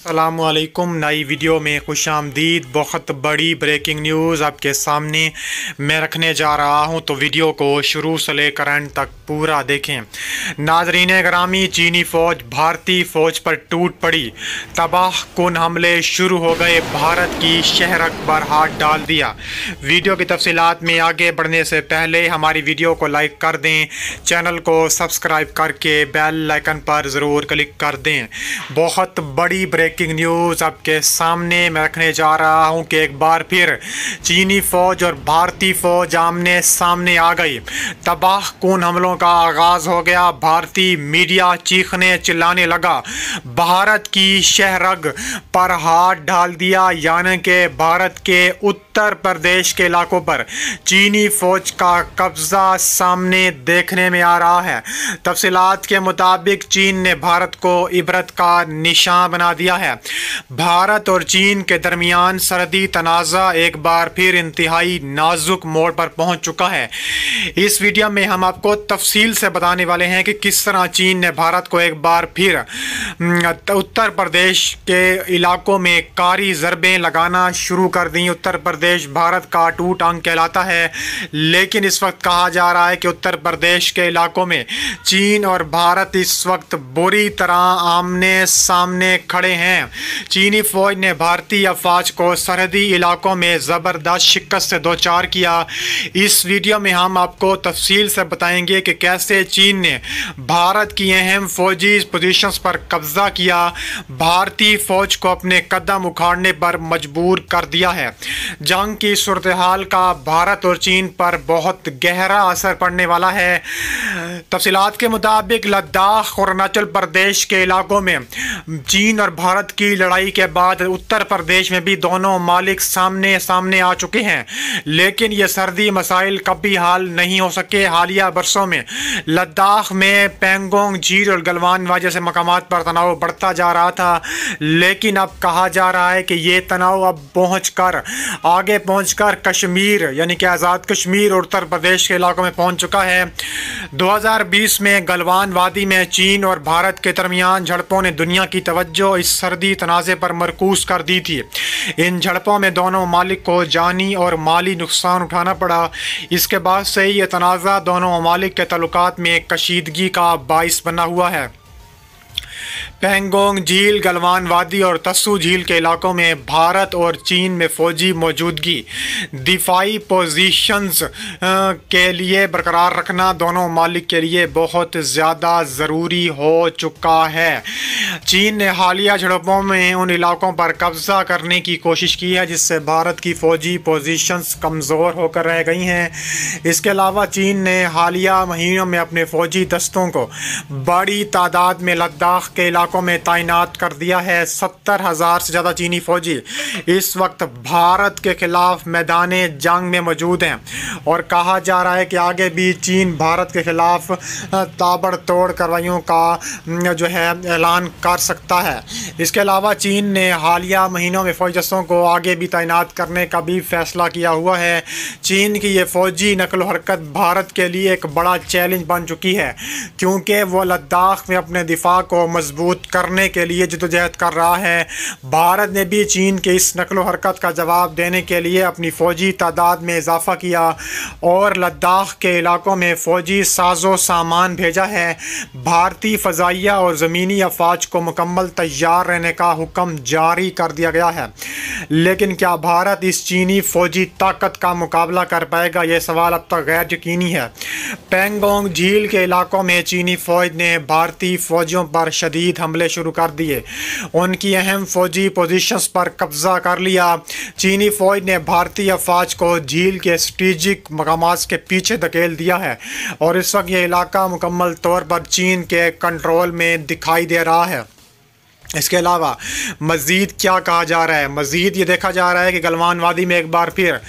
अस्सलामुअलैकुम। नई वीडियो में खुशामदीद। बहुत बड़ी ब्रेकिंग न्यूज़ आपके सामने मैं रखने जा रहा हूं, तो वीडियो को शुरू से लेकर एंड तक पूरा देखें। नाज़रीन ग्रामी, चीनी फ़ौज भारतीय फ़ौज पर टूट पड़ी। तबाह कुन हमले शुरू हो गए। भारत की शहरक पर हाथ डाल दिया। वीडियो की तफसीलात में आगे बढ़ने से पहले हमारी वीडियो को लाइक कर दें, चैनल को सब्सक्राइब करके बेल आइकन पर ज़रूर क्लिक कर दें। बहुत बड़ी ब्रेकिंग न्यूज़ आपके सामने मैं रखने जा रहा हूं कि एक बार फिर चीनी फ़ौज और भारतीय फ़ौज आमने सामने आ गई। तबाह कुन हमलों का आगाज़ हो गया। भारतीय मीडिया चीखने चिल्लाने लगा, भारत की शहरग पर हाथ डाल दिया, यानी कि भारत के उत्तर प्रदेश के इलाकों पर चीनी फ़ौज का कब्ज़ा सामने देखने में आ रहा है। तफसीलात के मुताबिक चीन ने भारत को इबरत का निशान बना दिया है। भारत और चीन के दरमियान सरहदी तनाज़ा एक बार फिर इंतहाई नाजुक मोड़ पर पहुंच चुका है। इस वीडियो में हम आपको तफसील से बताने वाले हैं कि किस तरह चीन ने भारत को एक बार फिर उत्तर प्रदेश के इलाकों में कारी ज़रबें लगाना शुरू कर दी। उत्तर प्रदेश भारत का अटूट अंग कहलाता है, लेकिन इस वक्त कहा जा रहा है कि उत्तर प्रदेश के इलाकों में चीन और भारत इस वक्त बुरी तरह आमने सामने खड़े हैं। चीनी फौज ने भारतीय अफवाज को सरहदी इलाकों में ज़बरदस्त शिकस्त से दो चार किया। इस वीडियो में हम आपको तफसील से बताएंगे कि कैसे चीन ने भारत की अहम फौजी पोजीशंस पर कब्जा किया, भारतीय फौज को अपने कदम उखाड़ने पर मजबूर कर दिया है। जंग की सूरत हाल का भारत और चीन पर बहुत गहरा असर पड़ने वाला है। तफसीलात के मुताबिक लद्दाख और अरुणाचल प्रदेश के इलाकों में चीन और भारत की लड़ाई के बाद उत्तर प्रदेश में भी दोनों मालिक सामने सामने आ चुके हैं, लेकिन ये सर्दी मसाइल कभी हल नहीं हो सके। हालिया बरसों में लद्दाख में पेंगोंग झील और गलवान वजह से मकामात पर तनाव बढ़ता जा रहा था, लेकिन अब कहा जा रहा है कि ये तनाव अब आगे पहुंचकर कश्मीर यानी कि आज़ाद कश्मीर और उत्तर प्रदेश के इलाकों में पहुंच चुका है। 2020 में गलवान वादी में चीन और भारत के दरमियान झड़पों ने दुनिया की तवज्जो इस सर्दी तनाज़े पर मरकूज कर दी थी। इन झड़पों में दोनों मालिक को जानी और माली नुकसान उठाना पड़ा। इसके बाद से ये तनाज़ा दोनों ममालिक के ताल्लुकात में कशीदगी का बाइस बना हुआ है। पेंगोंग झील, गलवान वादी और तस्सू झील के इलाकों में भारत और चीन में फ़ौजी मौजूदगी दिफाई पोजीशंस के लिए बरकरार रखना दोनों मालिक के लिए बहुत ज़्यादा ज़रूरी हो चुका है। चीन ने हालिया झड़पों में उन इलाकों पर कब्ज़ा करने की कोशिश की है जिससे भारत की फ़ौजी पोजीशंस कमज़ोर होकर रह गई हैं। इसके अलावा चीन ने हालिया महीनों में अपने फ़ौजी दस्तों को बड़ी तादाद में लद्दाख के इलाकों में तैनात कर दिया है। 70,000 से ज़्यादा चीनी फौजी इस वक्त भारत के खिलाफ मैदाने जंग में मौजूद हैं और कहा जा रहा है कि आगे भी चीन भारत के खिलाफ ताबड़तोड़ कार्रवाइयों का जो है ऐलान कर सकता है। इसके अलावा चीन ने हालिया महीनों में फौजी दस्तों को आगे भी तैनात करने का भी फैसला किया हुआ है। चीन की ये फौजी नकल हरकत भारत के लिए एक बड़ा चैलेंज बन चुकी है, क्योंकि वो लद्दाख में अपने दिफा को मजबूत करने के लिए जद्दोजहद कर रहा है। भारत ने भी चीन के इस नकलो हरकत का जवाब देने के लिए अपनी फ़ौजी तादाद में इजाफ़ा किया और लद्दाख के इलाकों में फ़ौजी साजो सामान भेजा है। भारतीय फ़ज़ाइया और ज़मीनी अफवाज को मुकम्मल तैयार रहने का हुक्म जारी कर दिया गया है, लेकिन क्या भारत इस चीनी फ़ौजी ताकत का मुकाबला कर पाएगा, यह सवाल अब तक गैर यकीनी है। पेंगोंग झील के इलाकों में चीनी फ़ौज ने भारतीय फ़ौजियों पर शदीद हमले शुरू कर दिए, उनकी अहम फौजी पोजीशंस पर कब्जा कर लिया। चीनी फौज ने भारतीय अफवाज को झील के स्ट्रेटेजिक मकामात के पीछे धकेल दिया है और इस वक्त ये इलाका मुकम्मल तौर पर चीन के कंट्रोल में दिखाई दे रहा है। इसके अलावा मज़ीद क्या कहा जा रहा है, मज़ीद ये देखा जा रहा है कि गलवान वादी में एक बार फिर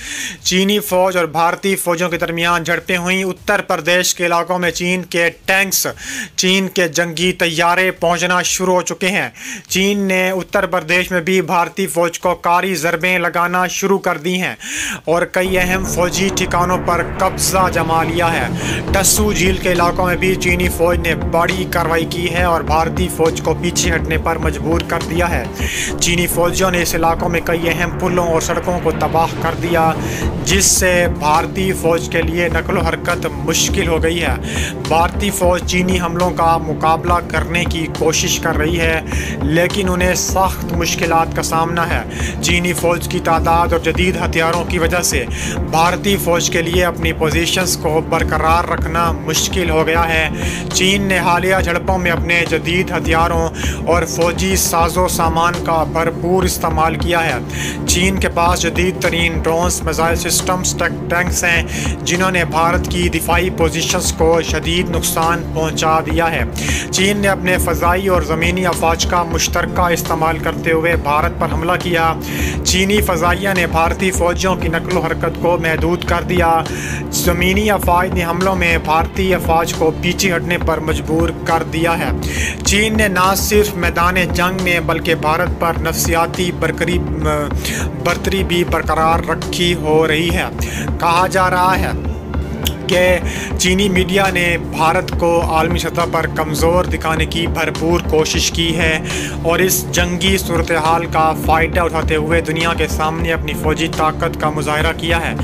चीनी फ़ौज और भारतीय फ़ौजों के दरमियान झड़पें हुई। उत्तर प्रदेश के इलाकों में चीन के टैंक्स, चीन के जंगी तैयारे पहुंचना शुरू हो चुके हैं। चीन ने उत्तर प्रदेश में भी भारतीय फ़ौज को कारी ज़रबें लगाना शुरू कर दी हैं और कई अहम फ़ौजी ठिकानों पर कब्ज़ा जमा लिया है। टस्सू झील के इलाकों में भी चीनी फ़ौज ने बड़ी कार्रवाई की है और भारतीय फ़ौज को पीछे हटने पर मजबूर कर दिया है। चीनी फौजियों ने इस इलाकों में कई अहम पुलों और सड़कों को तबाह कर दिया, जिससे भारतीय फ़ौज के लिए नकलो हरकत मुश्किल हो गई है। भारतीय फ़ौज चीनी हमलों का मुकाबला करने की कोशिश कर रही है, लेकिन उन्हें सख्त मुश्किलात का सामना है। चीनी फ़ौज की तादाद और जदीद हथियारों की वजह से भारतीय फ़ौज के लिए अपनी पोजीशंस को बरकरार रखना मुश्किल हो गया है। चीन ने हालिया झड़पों में अपने जदीद हथियारों और फ़ौजी साजो सामान का भरपूर इस्तेमाल किया है। चीन के पास जदीद तरीन ड्रोन्स, मिसाइल सिस्टम्स, टैंक्स हैं, जिन्होंने भारत की दिफाई पोजीशंस को शदीद नुकसान पहुंचा दिया है। चीन ने अपने फ़ज़ाई और ज़मीनी अफवाज का मुश्तरका इस्तेमाल करते हुए भारत पर हमला किया। चीनी फ़ज़ाइया ने भारतीय फ़ौजियों की नकलो हरकत को महदूद कर दिया। ज़मीनी अफवाज ने हमलों में भारतीय अफवाज को पीछे हटने पर मजबूर कर दिया है। चीन ने न सिर्फ मैदान जंग में बल्कि भारत पर नफसियाती बर्तरी भी बरकरार रखी हो रही है। कहा जा रहा है कि चीनी मीडिया ने भारत को आलमी सतह पर कमज़ोर दिखाने की भरपूर कोशिश की है और इस जंगी सूरत हाल का फ़ायदा उठाते हुए दुनिया के सामने अपनी फ़ौजी ताकत का मुजाहरा किया है।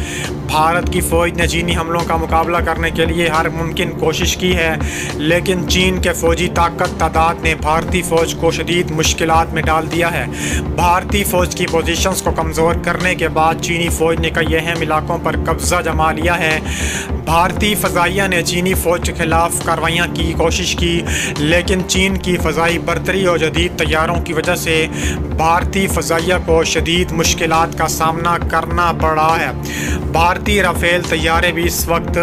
भारत की फ़ौज ने चीनी हमलों का मुकाबला करने के लिए हर मुमकिन कोशिश की है, लेकिन चीन के फ़ौजी तादाद ने भारतीय फ़ौज को शदीद मुश्किलात में डाल दिया है। भारतीय फ़ौज की पोजीशंस को कमज़ोर करने के बाद चीनी फ़ौज ने कई अहम इलाकों पर कब्ज़ा जमा लिया है। भारतीय फ़ज़ाइया ने चीनी फ़ौज के खिलाफ कार्रवाइयाँ की कोशिश की, लेकिन चीन की फ़ज़ाई बर्तरी और जदीद तैयारों की वजह से भारतीय फ़ज़ाइया को शदीद मुश्किलात का सामना करना पड़ रहा है। भारतीय राफेल तैयारे भी इस वक्त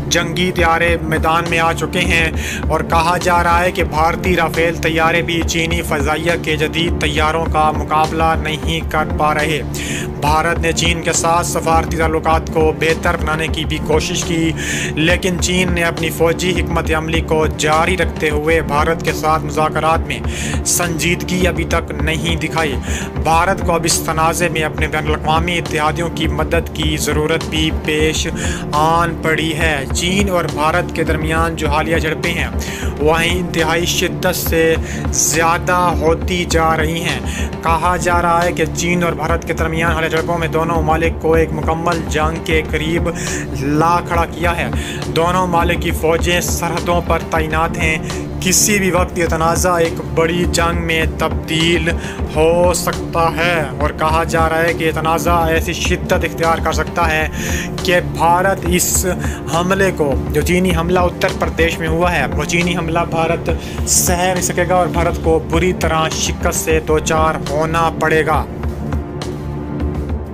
जंगी तैयारे मैदान में आ चुके हैं और कहा जा रहा है कि भारतीय राफेल तैयारे भी चीनी फ़ज़ाइया के जदीद तैयारों का मुकाबला नहीं कर पा रहे। भारत ने चीन के साथ सफारती ताल्लुकात को बेहतर बनाने की भी कोशिश की, लेकिन चीन ने अपनी फ़ौजी हिकमत अमली को जारी रखते हुए भारत के साथ मुज़ाकरात में संजीदगी अभी तक नहीं दिखाई। भारत को अब इस तनाज़े में अपने बैनुल-अक़वामी इत्तेहादियों की मदद की ज़रूरत भी पेश आन पड़ी है। चीन और भारत के दरमियान जो हालिया झड़पें हैं वह इंतहाई शिद्दत से ज़्यादा होती जा रही हैं। कहा जा रहा है कि चीन और भारत के दरमियान हालिया झड़पों में दोनों ममालिक को एक मुकम्मल जंग के करीब ला खड़ा किया है। दोनों ममालिक की फ़ौजें सरहदों पर तैनात हैं। किसी भी वक्त ये तनाज़ा एक बड़ी जंग में तब्दील हो सकता है और कहा जा रहा है कि ये तनाज़ा ऐसी शिद्दत इख्तियार कर सकता है कि भारत इस हमले को, जो चीनी हमला उत्तर प्रदेश में हुआ है, वो चीनी हमला भारत सह नहीं सकेगा और भारत को बुरी तरह शिकस्त से दो चार होना पड़ेगा।